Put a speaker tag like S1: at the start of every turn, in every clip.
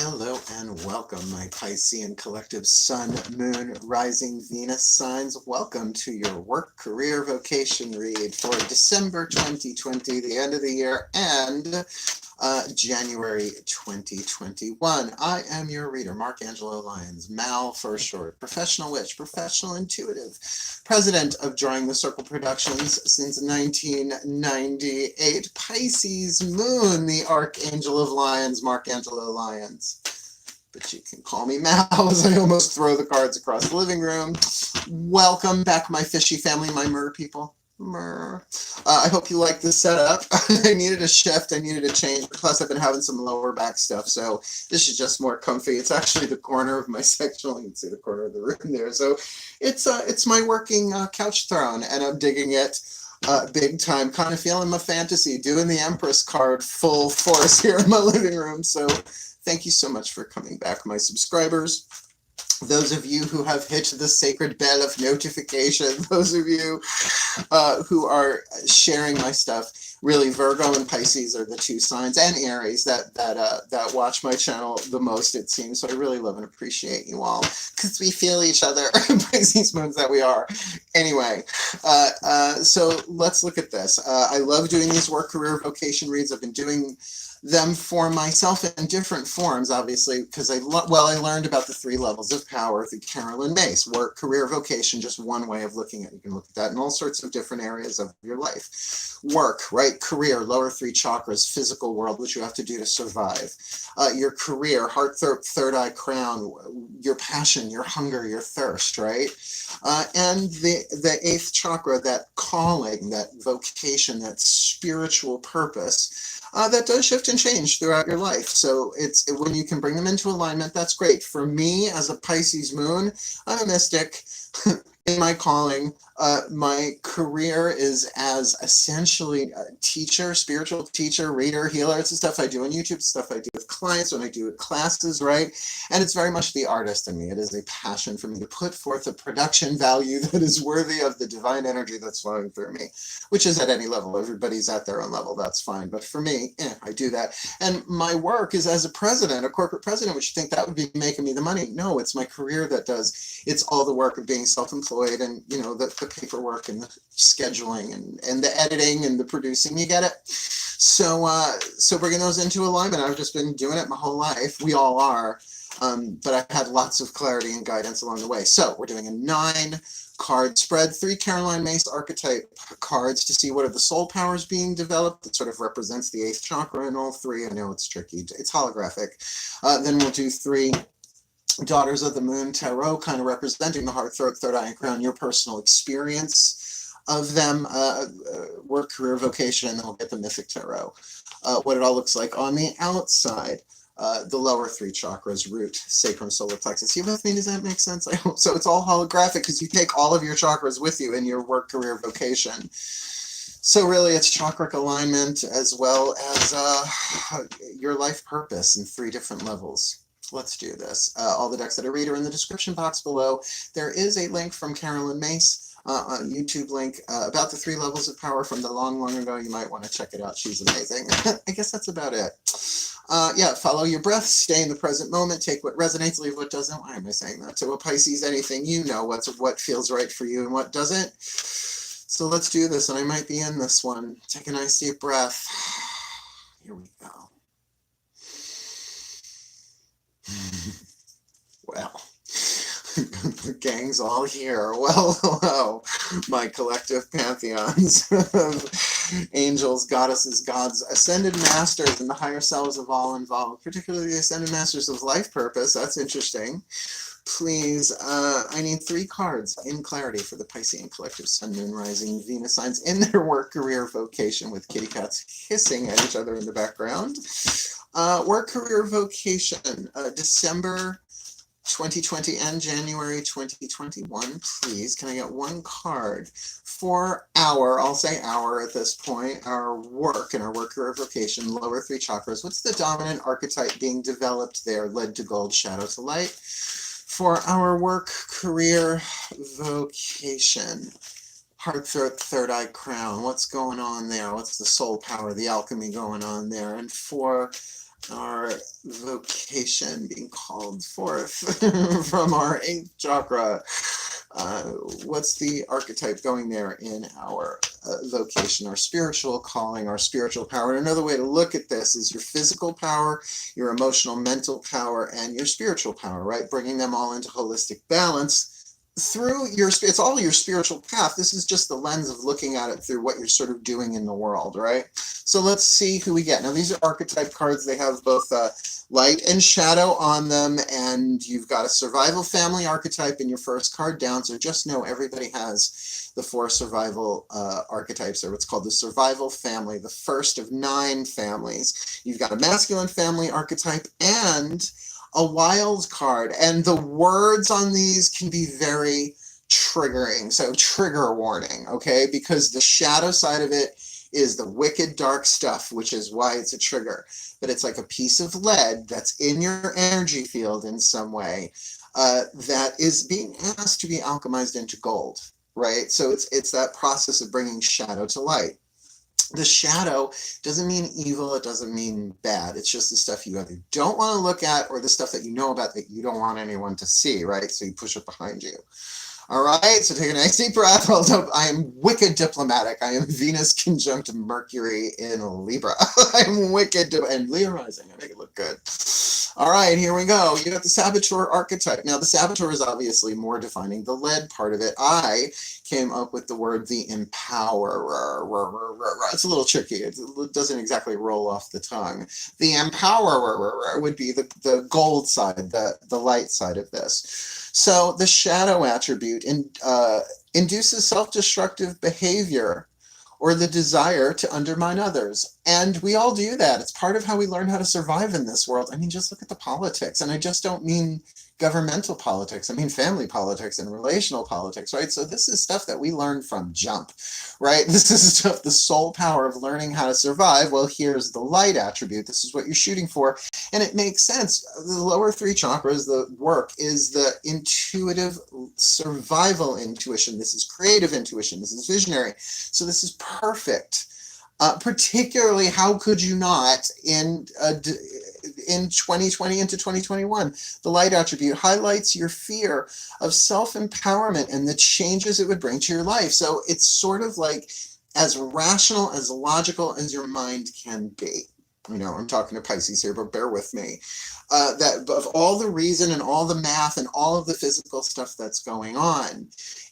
S1: Hello and welcome, my Piscean collective Sun, Moon, Rising, Venus signs. Welcome to your work, career, vocation read for December 2020, the end of the year, and January 2021. I am your reader, Mark Angelo Lyons, Mal for short, professional witch, professional intuitive, president of Drawing the Circle Productions since 1998, Pisces Moon, the Archangel of Lions, Mark Angelo Lyons. But you can call me Mal as I almost throw the cards across the living room. Welcome back, my fishy family, my mer people. I hope you like this setup. I needed a shift, I needed a change, plus I've been having some lower back stuff, so this is just more comfy. It's actually the corner of my section. You can see the corner of the room there. So it's my working couch throne, and I'm digging it big time, kind of feeling my fantasy, doing the Empress card full force here in my living room. So thank you so much for coming back, my subscribers. Those of you who have hit the sacred bell of notification, those of you who are sharing my stuff, really Virgo and Pisces are the two signs, and Aries that watch my channel the most, it seems. So I really love and appreciate you all because we feel each other, Pisces moons that we are. Anyway, so let's look at this. I love doing these work, career, vocation reads. I've been doing them for myself in different forms, obviously, because I learned about the 3 levels of power through Carolyn Myss. Work, career, vocation, just one way of looking at it. You can look at that in all sorts of different areas of your life. Work, right? Career, lower 3 chakras, physical world, which you have to do to survive. Your career, heart, third eye, crown, your passion, your hunger, your thirst, right? And the 8th chakra, that calling, that vocation, that spiritual purpose, that does shift and change throughout your life. So when you can bring them into alignment, that's great. For me, as a Pisces moon, I'm a mystic in my calling. My career is as essentially a teacher, spiritual teacher, reader, healer. It's the stuff I do on YouTube, stuff I do with clients, when I do classes, right? And it's very much the artist in me. It is a passion for me to put forth a production value that is worthy of the divine energy that's flowing through me, which is at any level. Everybody's at their own level. That's fine. But for me, I do that. And my work is as a president, a corporate president, which you think that would be making me the money. No, it's my career that does. It's all the work of being self-employed, and the paperwork and the scheduling and the editing and the producing. You get it? So bringing those into alignment, I've just been doing it my whole life. We all are. But I've had lots of clarity and guidance along the way. So we're doing a 9-card spread, 3 Caroline Myss archetype cards to see what are the soul powers being developed. That sort of represents the 8th chakra in all 3. I know it's tricky. It's holographic. Then we'll do 3 Daughters of the Moon Tarot, kind of representing the heart, third eye, and crown, your personal experience of them, work, career, vocation, and then we'll get the Mythic Tarot. What it all looks like on the outside. The lower 3 chakras, root, sacrum, solar plexus. You with me? Does that make sense? I hope so. It's all holographic because you take all of your chakras with you in your work, career, vocation. So really it's chakric alignment as well as your life purpose in 3 different levels. Let's do this. All the decks that I read are in the description box below. There is a link from Carolyn Myss, a YouTube link about the 3 levels of power from the long ago. You might want to check it out. She's amazing. I guess that's about it. Yeah, follow your breath, stay in the present moment, take what resonates, leave what doesn't. Why am I saying that? To a Pisces, anything, you know what feels right for you and what doesn't. So let's do this, and I might be in this one. Take a nice deep breath. Here we go. Well, the gang's all here. Well, hello, my collective pantheons of angels, goddesses, gods, ascended masters, and the higher selves of all involved, particularly the ascended masters of life purpose. That's interesting. Please, I need 3 cards in clarity for the Piscean collective Sun, Moon, Rising, Venus signs in their work, career, vocation, with kitty cats hissing at each other in the background. Work, career, vocation, December 2020 and January 2021, please. Can I get 1 card for I'll say our at this point, our work and our work, career, vocation, lower 3 chakras. What's the dominant archetype being developed there? Lead to gold, shadow to light. For our work, career, vocation, heart, third eye, crown. What's going on there? What's the soul power, the alchemy going on there? And for our vocation being called forth from our 8th chakra. What's the archetype going there in our vocation, our spiritual calling, our spiritual power? And another way to look at this is your physical power, your emotional, mental power, and your spiritual power, right? Bringing them all into holistic balance through it's all your spiritual path. This is just the lens of looking at it through what you're sort of doing in the world, right? So let's see who we get. Now, these are archetype cards. They have both light and shadow on them, and you've got a survival family archetype in your first card down. So just know everybody has the 4 survival archetypes, or what's called the survival family, the first of 9 families. You've got a masculine family archetype and a wild card, and the words on these can be very triggering. So trigger warning, okay? Because the shadow side of it is the wicked dark stuff, which is why it's a trigger. But it's like a piece of lead that's in your energy field in some way that is being asked to be alchemized into gold, right? So it's that process of bringing shadow to light. The shadow doesn't mean evil, it doesn't mean bad. It's just the stuff you either don't want to look at or the stuff that you know about that you don't want anyone to see, right? So you push it behind you. All right, so take a nice deep breath. I am wicked diplomatic. I am Venus conjunct Mercury in Libra. I'm wicked and Leo rising. I make it look good. All right, here we go. You got the Saboteur archetype. Now, the Saboteur is obviously more defining the lead part of it. I came up with the word the empowerer. It's a little tricky. It doesn't exactly roll off the tongue. The empowerer would be the gold side, the light side of this. So the shadow attribute induces self-destructive behavior or the desire to undermine others. And we all do that. It's part of how we learn how to survive in this world. I mean, just look at the politics. And I just don't mean governmental politics. I mean family politics and relational politics, right? So this is stuff that we learn from jump, right? This is stuff, the soul power of learning how to survive. Well, here's the light attribute. This is what you're shooting for. And it makes sense. The lower 3 chakras, the work is the intuitive survival intuition. This is creative intuition. This is visionary. So this is perfect. Particularly, how could you not in 2020 into 2021? The light attribute highlights your fear of self-empowerment and the changes it would bring to your life. So it's sort of like as rational, as logical as your mind can be. You know, I'm talking to Pisces here, but bear with me. That of all the reason and all the math and all of the physical stuff that's going on,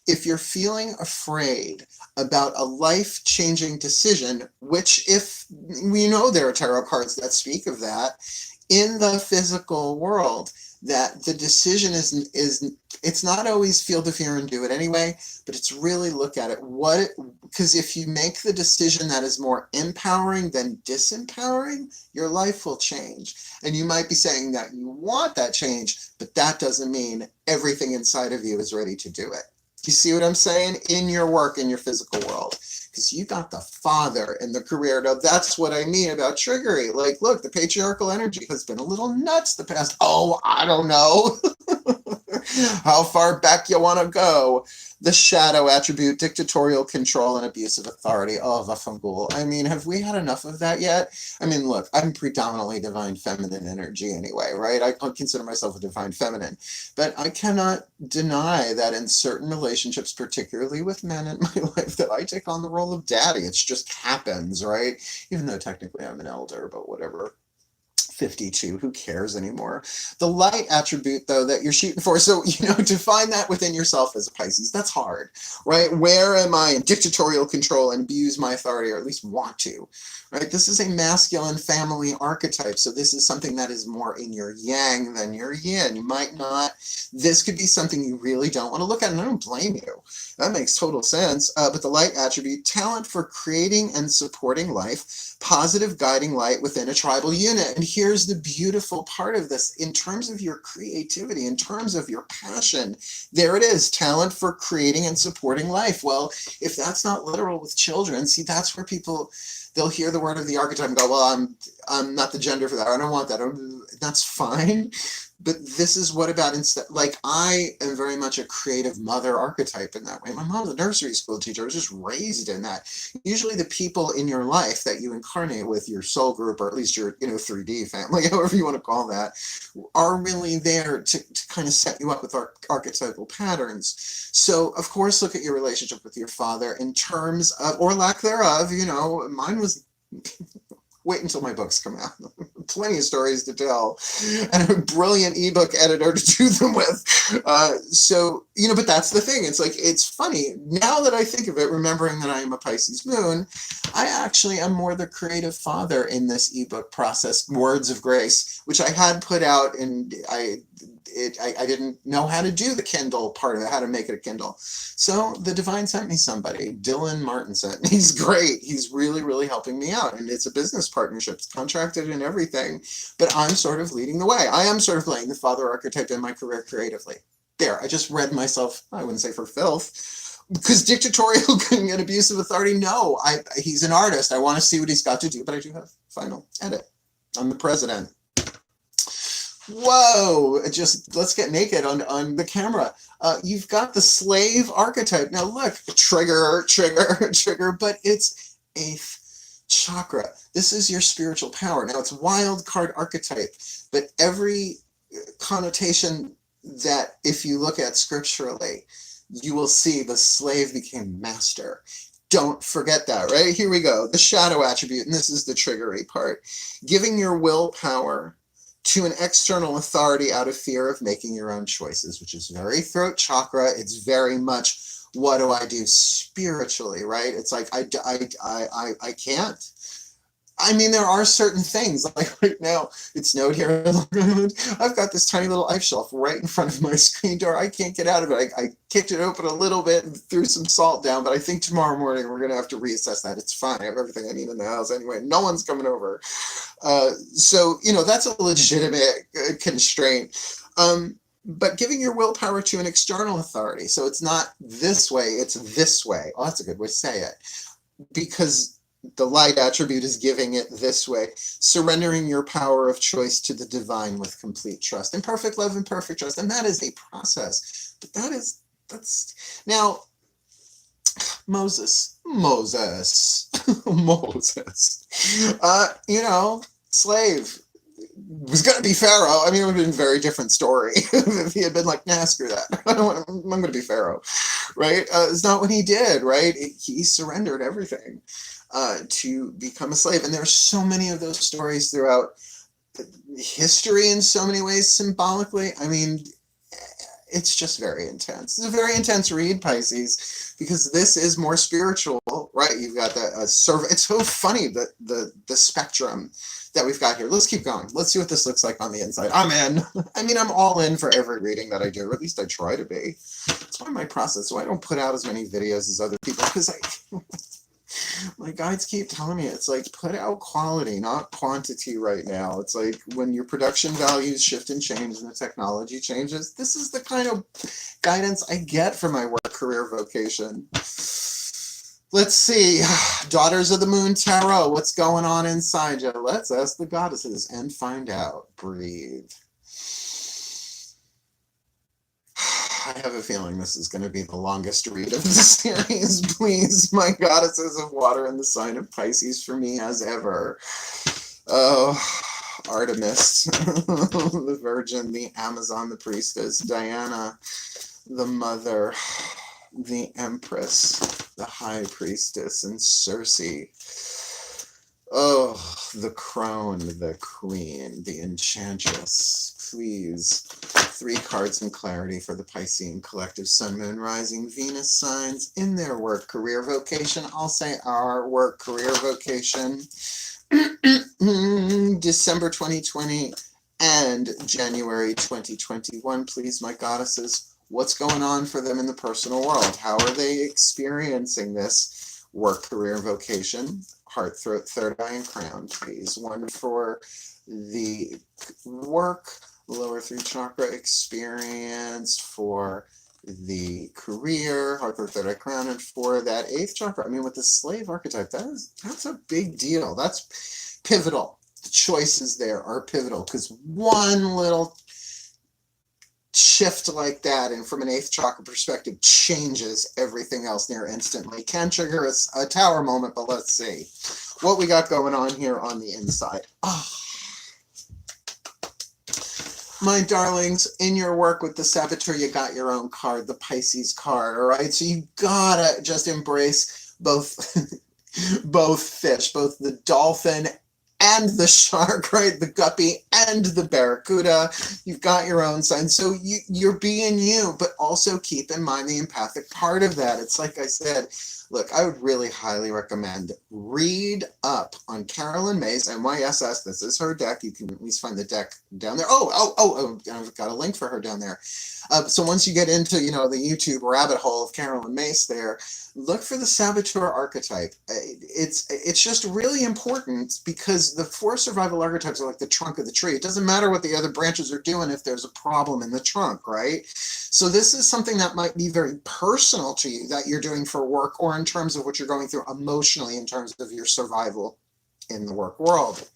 S1: if you're feeling afraid about a life-changing decision, which if we know there are tarot cards that speak of that, in the physical world, that the decision is it's not always feel the fear and do it anyway, but it's really look at it. Because if you make the decision that is more empowering than disempowering, your life will change. And you might be saying that you want that change, but that doesn't mean everything inside of you is ready to do it. You see what I'm saying? In your work, in your physical world. Because you got the father in the career. Now, that's what I mean about triggery. Like, look, the patriarchal energy has been a little nuts the past, I don't know. How far back you want to go. The shadow attribute, dictatorial control and abuse of authority. Oh, vafangul. I mean, have we had enough of that yet? I mean, look, I'm predominantly divine feminine energy anyway, right? I consider myself a divine feminine. But I cannot deny that in certain relationships, particularly with men in my life, that I take on the role of daddy. It just happens, right? Even though technically I'm an elder, but whatever. 52, who cares anymore? The light attribute, though, that you're shooting for, so, to find that within yourself as a Pisces, that's hard, right? Where am I in dictatorial control and abuse my authority, or at least want to, right? This is a masculine family archetype, so this is something that is more in your yang than your yin. You might not, this could be something you really don't want to look at, and I don't blame you. That makes total sense. But the light attribute, talent for creating and supporting life, positive guiding light within a tribal unit. And here's the beautiful part of this. In terms of your creativity, in terms of your passion, there it is, talent for creating and supporting life. Well, if that's not literal with children, see, that's where they'll hear the word of the archetype and go, well, I'm not the gender for that. I don't want that. that's fine. But this is what about instead, like I am very much a creative mother archetype in that way. My mom's a nursery school teacher. I was just raised in that. Usually the people in your life that you incarnate with, your soul group, or at least your 3D family, however you want to call that, are really there to kind of set you up with archetypal patterns. So of course, look at your relationship with your father in terms of, or lack thereof, mine was, wait until my books come out. Plenty of stories to tell, and a brilliant ebook editor to do them with. But that's the thing. It's like, it's funny. Now that I think of it, remembering that I am a Pisces moon, I actually am more the creative father in this ebook process, Words of Grace, which I had put out, and I didn't know how to do the Kindle part of it, how to make it a Kindle. So the divine sent me somebody, Dylan Martin sent me. He's great. He's really, really helping me out. And it's a business partnership. It's contracted and everything. But I'm sort of leading the way. I am sort of playing the father archetype in my career creatively. There, I just read myself, I wouldn't say for filth, because dictatorial and abusive authority, no. He's an artist. I want to see what he's got to do, but I do have final edit. I'm the president. Whoa, let's get naked on the camera. You've got the slave archetype. Now look, trigger, but it's 8th chakra. This is your spiritual power. Now it's wild card archetype, but every connotation that if you look at scripturally, you will see the slave became master. Don't forget that, right? Here we go. The shadow attribute, and this is the triggery part. Giving your willpower to an external authority out of fear of making your own choices, which is very throat chakra. It's very much, what do I do spiritually, right? It's like, I can't. I mean, there are certain things, like right now, it snowed here in Long Island. I've got this tiny little ice shelf right in front of my screen door. I can't get out of it. I kicked it open a little bit and threw some salt down, but I think tomorrow morning we're going to have to reassess that. It's fine. I have everything I need in the house anyway. No one's coming over. That's a legitimate constraint. But giving your willpower to an external authority. So it's not this way, it's this way. Oh, that's a good way to say it. Because the light attribute is giving it this way, surrendering your power of choice to the divine with complete trust and perfect love and perfect trust. And that is a process. But that's now Moses, slave was going to be Pharaoh. I mean, it would have been a very different story if he had been like, nah, screw that. I'm going to be Pharaoh, right? It's not what he did, right? He surrendered everything to become a slave. And there are so many of those stories throughout history in so many ways symbolically. I mean, it's just very intense. It's a very intense read, Pisces, because this is more spiritual, right? You've got it's so funny that the spectrum that we've got here. Let's keep going. Let's see what this looks like on the inside. I'm in. I mean, I'm all in for every reading that I do, or at least I try to be. That's why my process. So I don't put out as many videos as other people, because my guides keep telling me, it's like, put out quality, not quantity right now. It's like, when your production values shift and change and the technology changes, this is the kind of guidance I get from my work, career, vocation. Let's see. Daughters of the Moon Tarot, what's going on inside you? Let's ask the goddesses and find out. Breathe. I have a feeling this is going to be the longest read of the series. Please, my goddesses of water and the sign of Pisces, for me as ever. Oh, Artemis, the Virgin, the Amazon, the Priestess, Diana, the Mother, the Empress, the High Priestess, and Circe. Oh, the Crone, the Queen, the Enchantress. Please, 3 cards in clarity for the Piscean collective Sun, Moon, Rising, Venus signs in their work, career, vocation. I'll say our work, career, vocation. December 2020 and January 2021. Please, my goddesses, what's going on for them in the personal world? How are they experiencing this work, career, vocation? Heart, throat, third eye, and crown, please. One for the work, lower 3 chakra experience, for the career, heart, throat, third eye, crown, and for that 8th chakra. I mean, with the slave archetype, that's a big deal. That's pivotal. The choices there are pivotal because one little shift like that, and from an 8th chakra perspective, changes everything else near instantly. Can trigger a tower moment, but let's see what we got going on here on the inside. Oh, my darlings, in your work with the Saboteur, you got your own card, the Pisces card, all right? So you gotta just embrace both, both fish, both the dolphin and the shark, right? The guppy and the barracuda. You've got your own sign. So you're being you, but also keep in mind the empathic part of that. It's like I said, look, I would really highly recommend read up on Carolyn Myss, MYSS. This is her deck. You can at least find the deck down there. Oh, I've got a link for her down there. So once you get into, you know, the YouTube rabbit hole of Carolyn Myss there, look for the Saboteur archetype. It's just really important because the 4 survival archetypes are like the trunk of the tree. It doesn't matter what the other branches are doing if there's a problem in the trunk, right? So this is something that might be very personal to you that you're doing for work, or in terms of what you're going through emotionally in terms of your survival in the work world.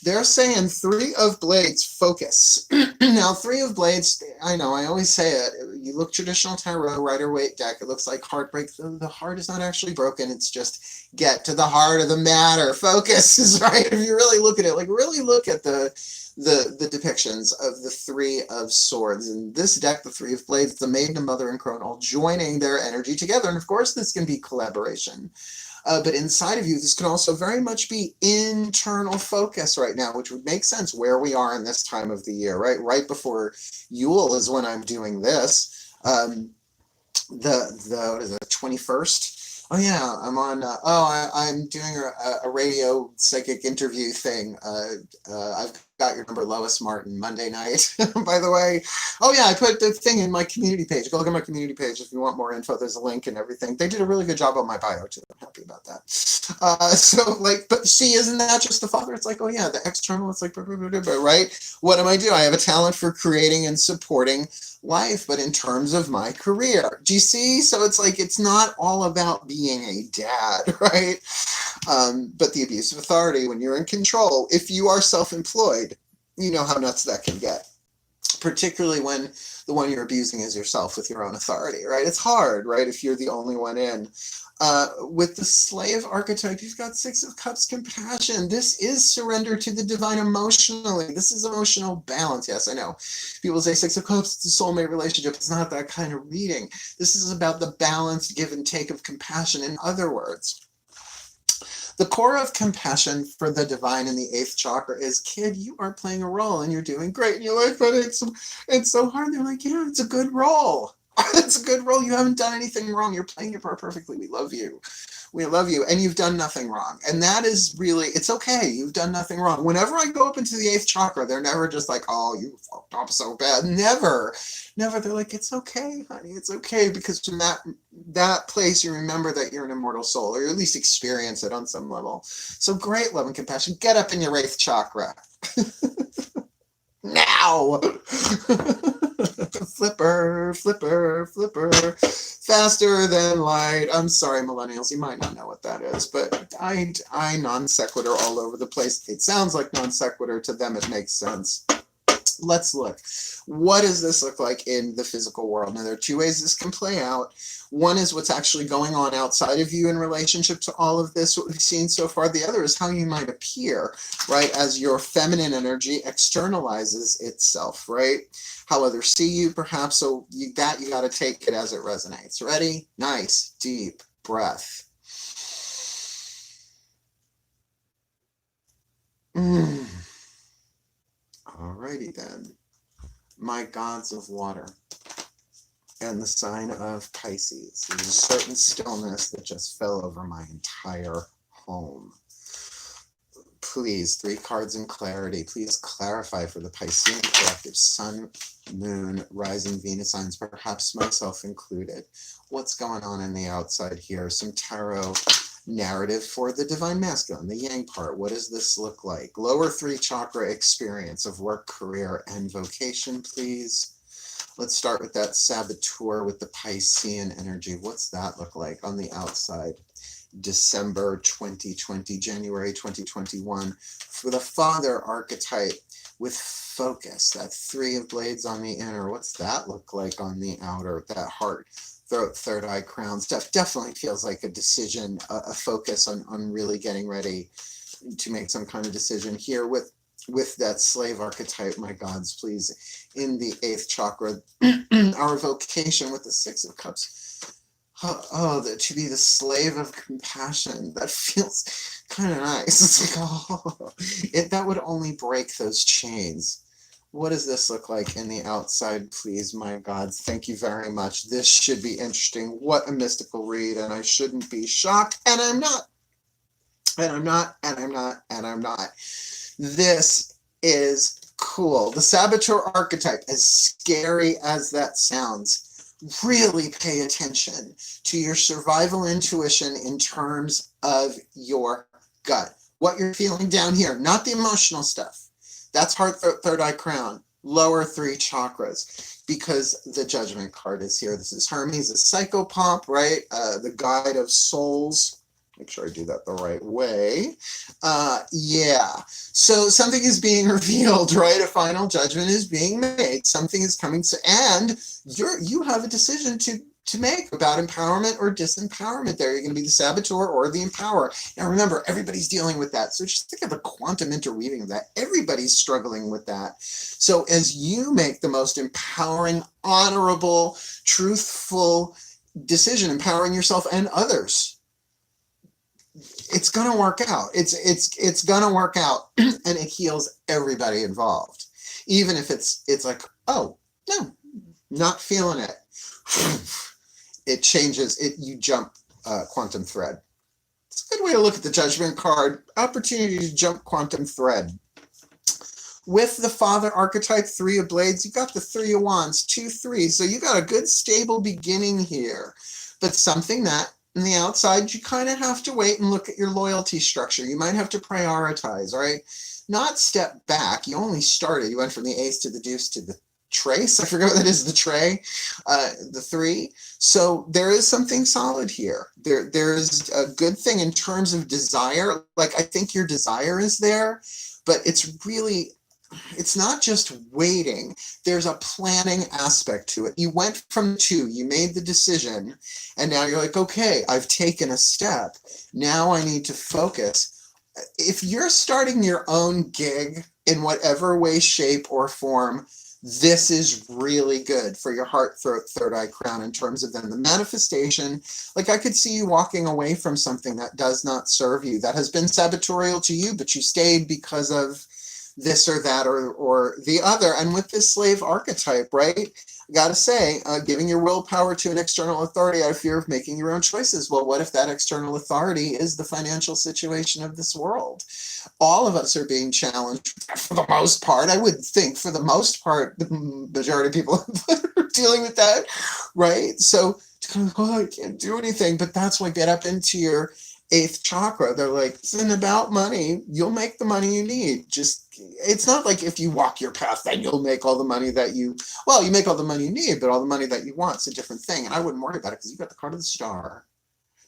S1: They're saying 3 of Blades, focus. Now, 3 of Blades, I know, I always say it. You look traditional tarot, Rider-Waite deck. It looks like heartbreak. The heart is not actually broken. It's just get to the heart of the matter. Focus is right. If you really look at it, like really look at the depictions of the 3 of Swords. In this deck, the 3 of Blades, the Maiden, the Mother, and Crone all joining their energy together. And of course, this can be collaboration. But inside of you, this can also very much be internal focus right now, which would make sense where we are in this time of the year, right? Right before Yule is when I'm doing this. What is it, 21st? Oh yeah, I'm on, I'm doing a radio psychic interview thing. I've got your number, Lois Martin, Monday night, by the way. Oh yeah, I put the thing in my community page. Go look at my community page if you want more info. There's a link and everything. They did a really good job on my bio too. I'm happy about that. So like, but see, isn't that just the father? It's like, oh yeah, the external, it's like, right? What am I doing? I have a talent for creating and supporting life, but in terms of my career. Do you see? So it's like, it's not all about being a dad, right? But the abuse of authority, when you're in control, if you are self-employed, you know how nuts that can get, particularly when the one you're abusing is yourself with your own authority, right? It's hard, right? If you're the only one in. With the Slave archetype, you've got 6 of Cups, compassion. This is surrender to the divine emotionally. This is emotional balance. Yes, I know. People say 6 of Cups, it's a soulmate relationship. It's not that kind of reading. This is about the balanced give and take of compassion. In other words, the core of compassion for the divine in the 8th chakra is, kid, you are playing a role and you're doing great. And you're like, but it's so hard. And they're like, yeah, it's a good role. It's a good role. You haven't done anything wrong. You're playing your part perfectly. We love you. We love you. And you've done nothing wrong. And that is really, it's okay. You've done nothing wrong. Whenever I go up into the 8th chakra, they're never just like, oh, you fucked up so bad. Never. Never. They're like, it's okay, honey. It's okay. Because from that place, you remember that you're an immortal soul, or at least experience it on some level. So great, love and compassion. Get up in your 8th chakra. Now. Flipper, flipper, flipper, faster than light. I'm sorry, millennials, you might not know what that is, but I non sequitur all over the place. It sounds like non sequitur. To them, it makes sense. Let's look. What does this look like in the physical world? Now, there are 2 ways this can play out. One is what's actually going on outside of you in relationship to all of this, what we've seen so far. The other is how you might appear, right, as your feminine energy externalizes itself, right? How others see you, perhaps. So you got to take it as it resonates. Ready? Nice, deep breath. Alrighty then. My gods of water and the sign of Pisces. There's a certain stillness that just fell over my entire home. Please, 3 cards in clarity. Please clarify for the Piscean collective, Sun, Moon, Rising, Venus signs, perhaps myself included. What's going on in the outside here? Some tarot narrative for the divine masculine, the yang part. What does this look like? Lower 3 chakra experience of work, career, and vocation, please. Let's start with that Saboteur with the Piscean energy. What's that look like on the outside? December 2020, January 2021, for the Father archetype with focus, that 3 of blades on the inner. What's that look like on the outer? That heart, throat, third eye, crown stuff definitely feels like a decision, a focus on really getting ready to make some kind of decision here with that slave archetype, my gods, please, in the 8th chakra. Our vocation with the 6 of cups. To be the slave of compassion. That feels kind of nice. It's like, that would only break those chains. What does this look like in the outside, please, my gods? Thank you very much. This should be interesting. What a mystical read, and I shouldn't be shocked, and I'm not. And I'm not, and I'm not, and I'm not. This is cool. The Saboteur archetype, as scary as that sounds, really pay attention to your survival intuition in terms of your gut. What you're feeling down here, not the emotional stuff. That's heart, third eye, crown, lower 3 chakras, because the Judgment card is here. This is Hermes, a psychopomp, right? The guide of souls. Make sure I do that the right way. Yeah. So something is being revealed, right? A final judgment is being made. Something is coming to, and you have a decision to make about empowerment or disempowerment there. You're going to be the saboteur or the empower. Now remember, everybody's dealing with that. So just think of the quantum interweaving of that. Everybody's struggling with that. So as you make the most empowering, honorable, truthful decision, empowering yourself and others, it's gonna work out. It's gonna work out, and it heals everybody involved. Even if it's like, oh no, not feeling it. It changes. You jump quantum thread. It's a good way to look at the Judgment card. Opportunity to jump quantum thread. With the Father archetype, 3 of blades, you got the 3 of wands, 2, 3. So you got a good stable beginning here, but something that on the outside, you kind of have to wait and look at your loyalty structure. You might have to prioritize, right? Not step back. You only started. You went from the ace to the deuce to the trace. I forget what that is, the tray, the 3. So there is something solid here. There's a good thing in terms of desire. Like, I think your desire is there, but it's not just waiting. There's a planning aspect to it. You went from 2, you made the decision, and now you're like, okay, I've taken a step. Now I need to focus. If you're starting your own gig in whatever way, shape, or form, this is really good for your heart, throat, third eye, crown in terms of then the manifestation. Like, I could see you walking away from something that does not serve you, that has been sabotorial to you, but you stayed because of this or that or the other. And with this slave archetype, right, I gotta say, giving your willpower to an external authority out of fear of making your own choices. Well, what if that external authority is the financial situation of this world? All of us are being challenged for the most part. I would think for the most part, the majority of people are dealing with that, right? So to kind of, I can't do anything, but that's why get up into your 8th chakra. They're like, it's not about money. You'll make the money you need. It's not like if you walk your path, then you'll make all the money that you make all the money you need, but all the money that you want is a different thing. And I wouldn't worry about it because you got the card of the star.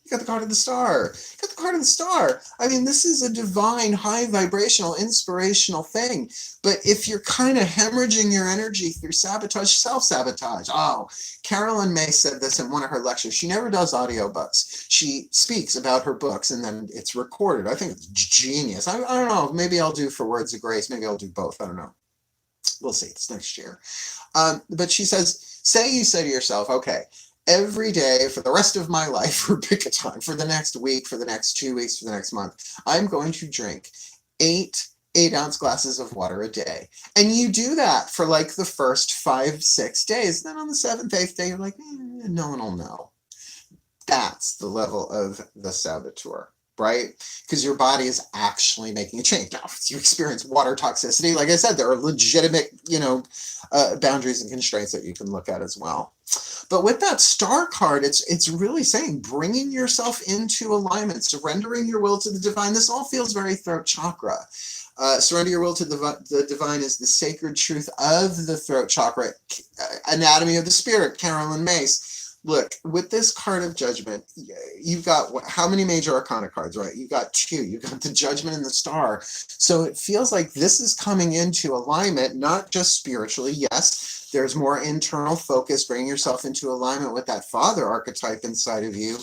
S1: You got the card of the star. You got the card of the star. I mean, this is a divine, high vibrational, inspirational thing. But if you're kind of hemorrhaging your energy through sabotage, self-sabotage. Oh, Carolyn Myss said this in one of her lectures. She never does audiobooks. She speaks about her books and then it's recorded. I think it's genius. I don't know. Maybe I'll do for Words of Grace. Maybe I'll do both. I don't know. We'll see. It's next year. But she says, say you say to yourself, okay, every day for the rest of my life, or pick a time, for the next week, for the next 2 weeks, for the next month, I'm going to drink 8 8-ounce glasses of water a day. And you do that for like the first 5-6 days. Then on the 7th, 8th day, you're like, no one will know. That's the level of the saboteur, right? Because your body is actually making a change. Now, if you experience water toxicity, like I said, there are legitimate, boundaries and constraints that you can look at as well. But with that star card, it's really saying bringing yourself into alignment, surrendering your will to the divine. This all feels very throat chakra. Surrender your will to the divine is the sacred truth of the throat chakra. Anatomy of the spirit, Carolyn Myss. Look, with this card of Judgment, you've got how many major arcana cards, right? You've got 2. You've got the Judgment and the Star. So it feels like this is coming into alignment, not just spiritually. Yes, there's more internal focus, bringing yourself into alignment with that Father archetype inside of you,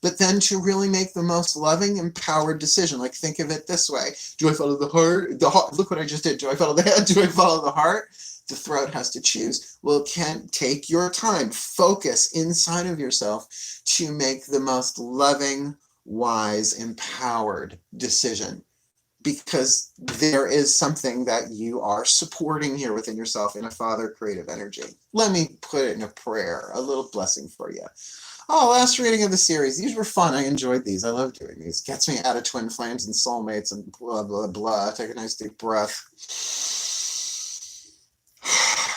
S1: but then to really make the most loving, empowered decision. Like, think of it this way. Do I follow the heart? Look what I just did. Do I follow the head? Do I follow the heart? The throat has to choose. Well, can take your time, focus inside of yourself to make the most loving, wise, empowered decision. Because there is something that you are supporting here within yourself in a Father creative energy. Let me put it in a prayer, a little blessing for you. Oh, last reading of the series. These were fun. I enjoyed these. I love doing these. Gets me out of twin flames and soulmates and blah, blah, blah. Take a nice deep breath.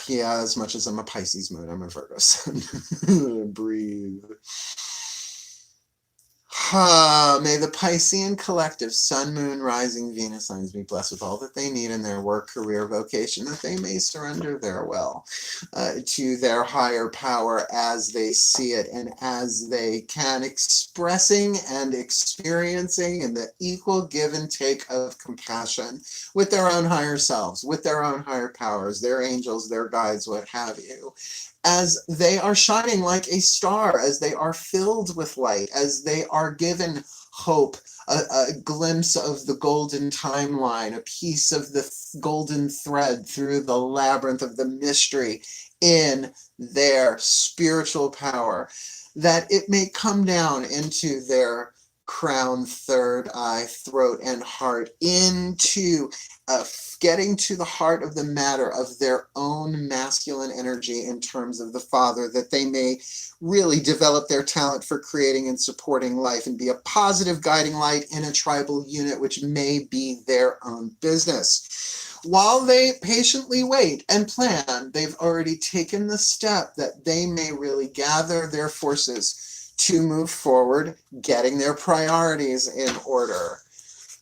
S1: Yeah, as much as I'm a Pisces moon, I'm a Virgo sun. Breathe. May the Piscean collective, Sun, Moon, Rising, Venus signs be blessed with all that they need in their work, career, vocation, that they may surrender their will to their higher power as they see it and as they can, expressing and experiencing in the equal give and take of compassion with their own higher selves, with their own higher powers, their angels, their guides, what have you. As they are shining like a star, as they are filled with light, as they are given hope, a glimpse of the golden timeline, a piece of the golden thread through the labyrinth of the mystery in their spiritual power, that it may come down into their crown, third eye, throat, and heart, into getting to the heart of the matter of their own masculine energy in terms of the Father, that they may really develop their talent for creating and supporting life and be a positive guiding light in a tribal unit, which may be their own business. While they patiently wait and plan, they've already taken the step that they may really gather their forces to move forward, getting their priorities in order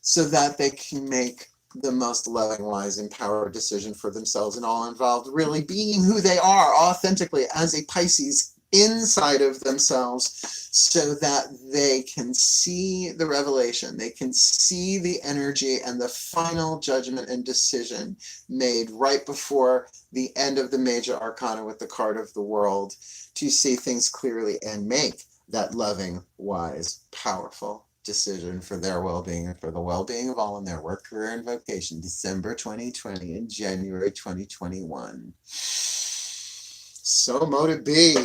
S1: so that they can make the most loving, wise, empowered decision for themselves and all involved, really being who they are authentically as a Pisces inside of themselves, so that they can see the revelation, they can see the energy and the final judgment and decision made right before the end of the major arcana with the card of the world, to see things clearly and make that loving, wise, powerful decision for their well-being and for the well-being of all in their work, career, and vocation, December 2020 and January 2021. So mote it be.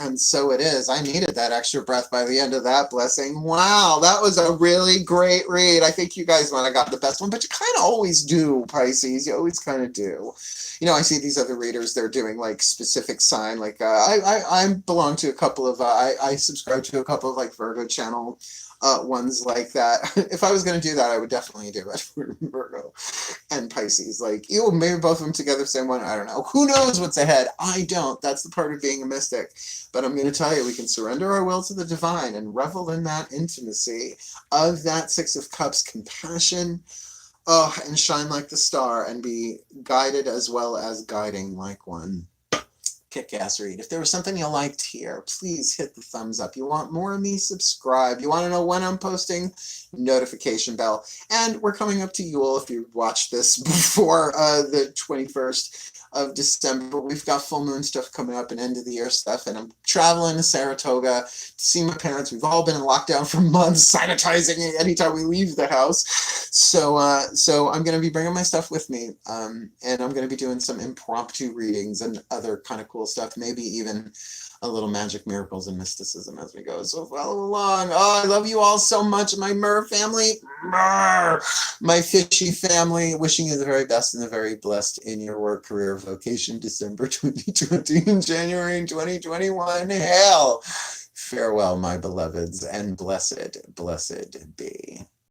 S1: And so it is. I needed that extra breath by the end of that blessing. Wow, that was a really great read. I think you guys might have got the best one, but you kind of always do, Pisces. You always kind of do. You know, I see these other readers, they're doing like specific sign. Like I belong to a couple of, I subscribe to a couple of like Virgo channel ones like that. If I was going to do that, I would definitely do it for Virgo and Pisces. Like, maybe both of them together, same one. I don't know. Who knows what's ahead? I don't. That's the part of being a mystic. But I'm going to tell you, we can surrender our will to the divine and revel in that intimacy of that Six of Cups, compassion, and shine like the star and be guided as well as guiding like one. Kick-ass read. If there was something you liked here, please hit the thumbs up. You want more of me? Subscribe. You want to know when I'm posting? Notification bell. And we're coming up to Yule. If you watch this before the 21st of December, we've got full moon stuff coming up and end of the year stuff, and I'm traveling to Saratoga to see my parents. We've all been in lockdown for months, sanitizing anytime we leave the house. So I'm going to be bringing my stuff with me, and I'm going to be doing some impromptu readings and other kind of cool stuff, maybe even a little magic, miracles, and mysticism as we go. So follow along. Oh, I love you all so much. My Mer family, my fishy family, wishing you the very best and the very blessed in your work, career, vocation, December 2020 and January 2021. Hail! Farewell, my beloveds, and blessed be.